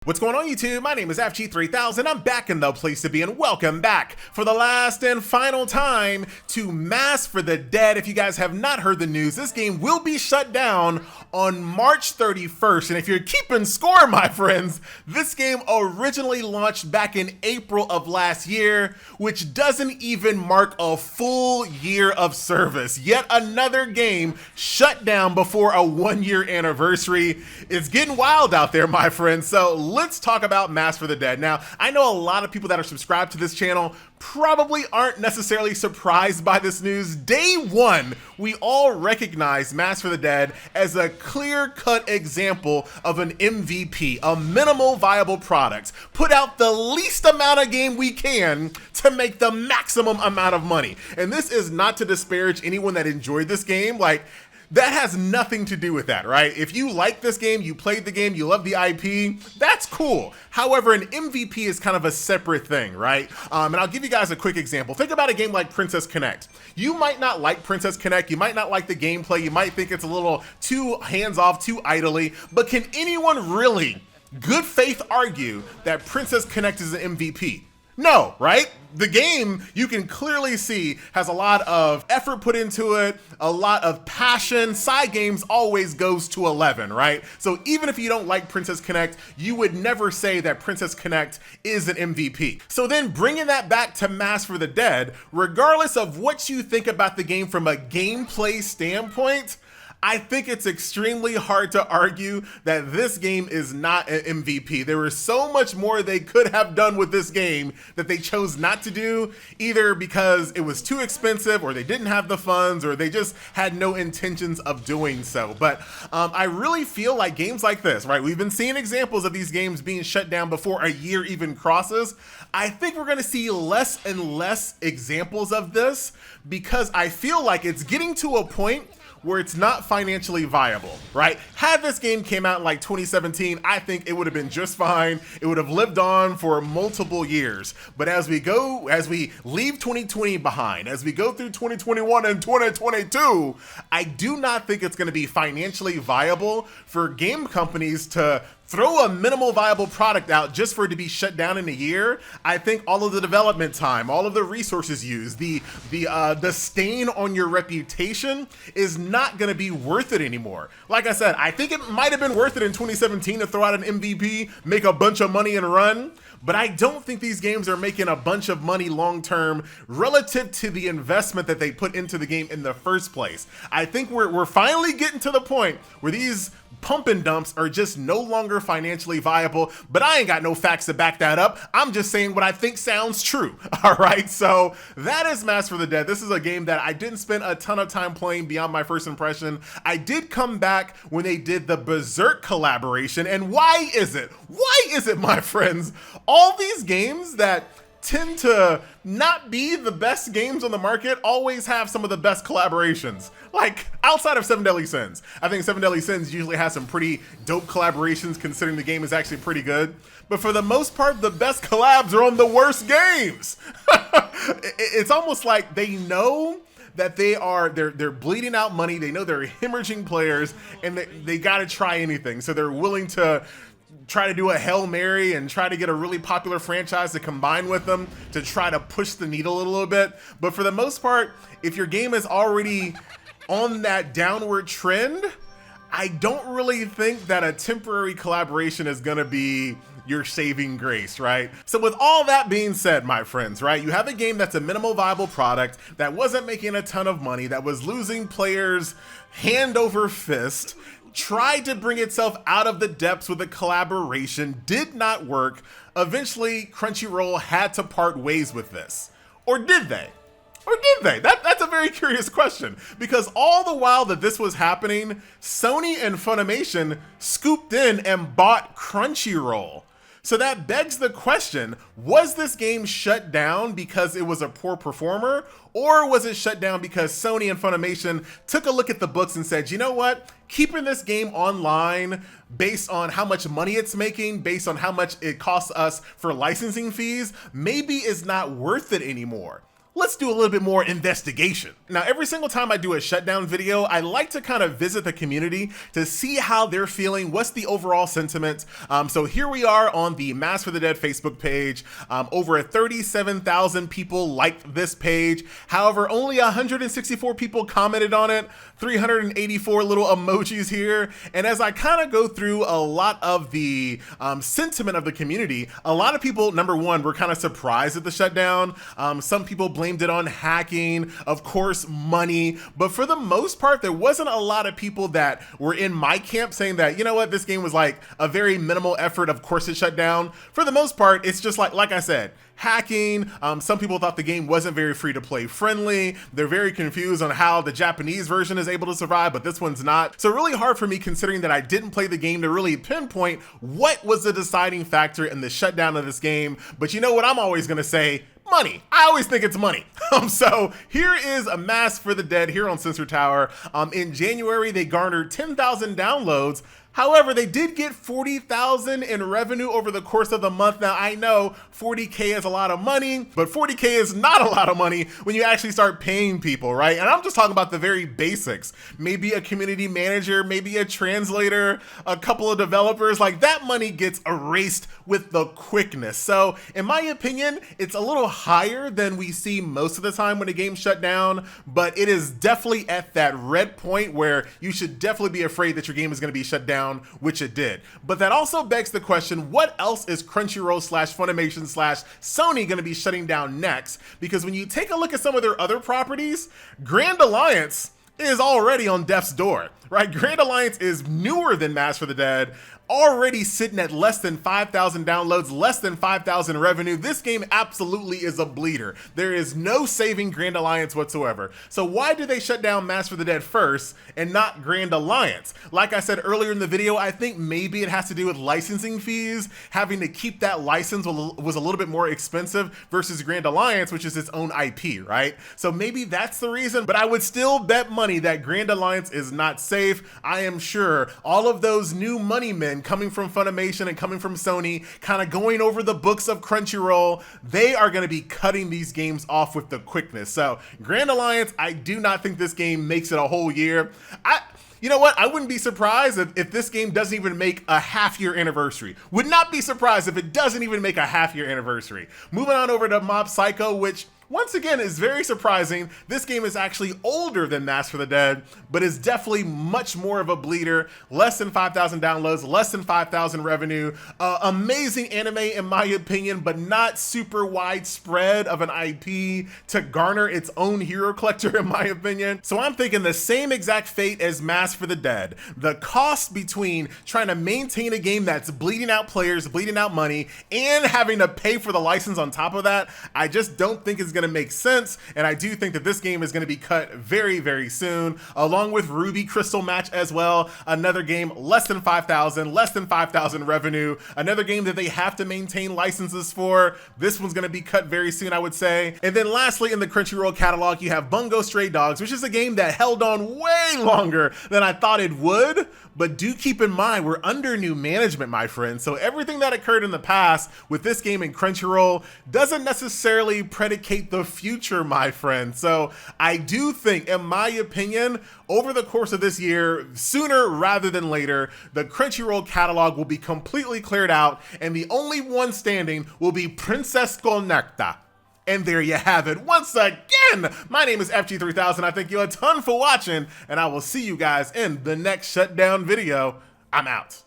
What's going on, YouTube? My name is FG3000. I'm back in the place to be, and welcome back for the last and final time to Mask for the Dead. If you guys have not heard the news, this game will be shut down on March 31st. And if you're keeping score, my friends, this game originally launched back in April of last year, which doesn't even mark a full year of service. Yet another game shut down before a 1-year anniversary. It's getting wild out there, my friends. So let's talk about Mask for the Dead. Now, I know a lot of people that are subscribed to this channel probably aren't necessarily surprised by this news. Day one, we all recognize Mask for the Dead as a clear-cut example of an MVP, a minimal viable product. Put out the least amount of game we can to make the maximum amount of money. And this is not to disparage anyone that enjoyed this game. Like, that has nothing to do with that, right? If you like this game, you played the game, you love the IP, that's cool. However, an MVP is kind of a separate thing, right? And I'll give you guys a quick example. Think about a game like Princess Connect. You might not like Princess Connect, you might not like the gameplay, you might think it's a little too hands-off, too idly, but can anyone really, good faith, argue that Princess Connect is an MVP? No, right? The game, you can clearly see, has a lot of effort put into it, a lot of passion. Side games always goes to 11, right? So even if you don't like Princess Connect, you would never say that Princess Connect is an MVP. So then bringing that back to Mask for the Dead, regardless of what you think about the game from a gameplay standpoint, I think it's extremely hard to argue that this game is not an MVP. There was so much more they could have done with this game that they chose not to do, either because it was too expensive, or they didn't have the funds, or they just had no intentions of doing so. But I really feel like games like this, right? We've been seeing examples of these games being shut down before a year even crosses. I think we're gonna see less and less examples of this, because I feel like it's getting to a point where it's not financially viable, right? Had this game came out in like 2017, I think it would have been just fine. It would have lived on for multiple years. But as we leave 2020 behind, as we go through 2021 and 2022, I do not think it's gonna be financially viable for game companies to throw a minimal viable product out just for it to be shut down in a year. I think all of the development time, all of the resources used, the stain on your reputation is not gonna be worth it anymore. Like I said, I think it might have been worth it in 2017 to throw out an MVP, make a bunch of money and run, but I don't think these games are making a bunch of money long-term relative to the investment that they put into the game in the first place. I think we're finally getting to the point where these pump and dumps are just no longer financially viable, but I ain't got no facts to back that up. I'm just saying what I think sounds true. All right, so that is Mask for the Dead. This is a game that I didn't spend a ton of time playing beyond my first impression. I did come back when they did the Berserk collaboration, and why is it, my friends, all these games that tend to not be the best games on the market always have some of the best collaborations? Like, outside of 7 Deadly Sins. I think 7 Deadly Sins usually has some pretty dope collaborations considering the game is actually pretty good. But for the most part, the best collabs are on the worst games. It's almost like they know that they're bleeding out money, they know they're hemorrhaging players, and they gotta try anything. So they're willing to try to do a Hail Mary and try to get a really popular franchise to combine with them to try to push the needle a little bit. But for the most part, if your game is already on that downward trend, I don't really think that a temporary collaboration is gonna be your saving grace, right? So with all that being said, my friends, right, you have a game that's a minimal viable product that wasn't making a ton of money, that was losing players hand over fist, tried to bring itself out of the depths with a collaboration, did not work. Eventually, Crunchyroll had to part ways with this. Or did they? Or did they? That's a very curious question, because all the while that this was happening, Sony and Funimation scooped in and bought Crunchyroll. So that begs the question, was this game shut down because it was a poor performer, or was it shut down because Sony and Funimation took a look at the books and said, you know what, keeping this game online based on how much money it's making, based on how much it costs us for licensing fees, maybe is not worth it anymore. let's do a little bit more investigation. Now, every single time I do a shutdown video, I like to kind of visit the community to see how they're feeling, what's the overall sentiment. So here we are on the Mass for the Dead Facebook page. Over 37,000 people liked this page. However, only 164 people commented on it, 384 little emojis here. And as I kind of go through a lot of the sentiment of the community, a lot of people, number one, were kind of surprised at the shutdown. Some people blamed it on hacking, of course, money, but for the most part, there wasn't a lot of people that were in my camp saying that, you know what, this game was like a very minimal effort, of course it shut down. For the most part, it's just like I said, hacking. Some people thought the game wasn't very free to play friendly. They're very confused on how the Japanese version is able to survive, but this one's not. So really hard for me, considering that I didn't play the game, to really pinpoint what was the deciding factor in the shutdown of this game. But you know what I'm always gonna say? Money. I always think it's money. So here is a Mass for the Dead here on Sensor Tower. In January, they garnered 10,000 downloads. However, they did get 40,000 in revenue over the course of the month. Now, I know 40K is a lot of money, but 40K is not a lot of money when you actually start paying people, right? And I'm just talking about the very basics. Maybe a community manager, maybe a translator, a couple of developers. Like, that money gets erased with the quickness. So in my opinion, it's a little higher than we see most of the time when a game shut down, but it is definitely at that red point where you should definitely be afraid that your game is going to be shut down, which it did. But that also begs the question, what else is Crunchyroll / Funimation / Sony going to be shutting down next? Because when you take a look at some of their other properties, Grand Alliance is already on death's door, right? Grand Alliance is newer than Mass for the Dead, already sitting at less than 5,000 downloads, less than 5,000 revenue. This game absolutely is a bleeder. There is no saving Grand Alliance whatsoever. So why did they shut down Mass for the Dead first and not Grand Alliance? Like I said earlier in the video, I think maybe it has to do with licensing fees. Having to keep that license was a little bit more expensive versus Grand Alliance, which is its own IP, right? So maybe that's the reason, but I would still bet money that Grand Alliance is not safe. I am sure all of those new money men coming from Funimation and coming from Sony, kind of going over the books of Crunchyroll, they are going to be cutting these games off with the quickness. So Grand Alliance, I do not think this game makes it a whole year. You know what? I wouldn't be surprised if this game doesn't even make a half-year anniversary. Would not be surprised if it doesn't even make a half-year anniversary. Moving on over to Mob Psycho, which once again is very surprising. This game is actually older than Mass for the Dead, but is definitely much more of a bleeder. Less than 5,000 downloads, less than 5,000 revenue. Amazing anime in my opinion, but not super widespread of an IP to garner its own hero collector in my opinion. So I'm thinking the same exact fate as Mass for the Dead. The cost between trying to maintain a game that's bleeding out players, bleeding out money, and having to pay for the license on top of that, I just don't think it's going to make sense. And I do think that this game is going to be cut very, very soon, along with Ruby Crystal Match as well. Another game less than 5,000, less than 5,000 revenue. Another game that they have to maintain licenses for. This one's going to be cut very soon, I would say. And then lastly, in the Crunchyroll catalog, you have Bungo Stray Dogs, which is a game that held on way longer than I thought it would. But do keep in mind, we're under new management, my friends. So everything that occurred in the past with this game in Crunchyroll doesn't necessarily predicate the future, my friend. So I do think, in my opinion, over the course of this year, sooner rather than later, the Crunchyroll catalog will be completely cleared out, and the only one standing will be Princess Connecta. And there you have it. Once again, my name is FG3000. I thank you a ton for watching, and I will see you guys in the next shutdown video. I'm out.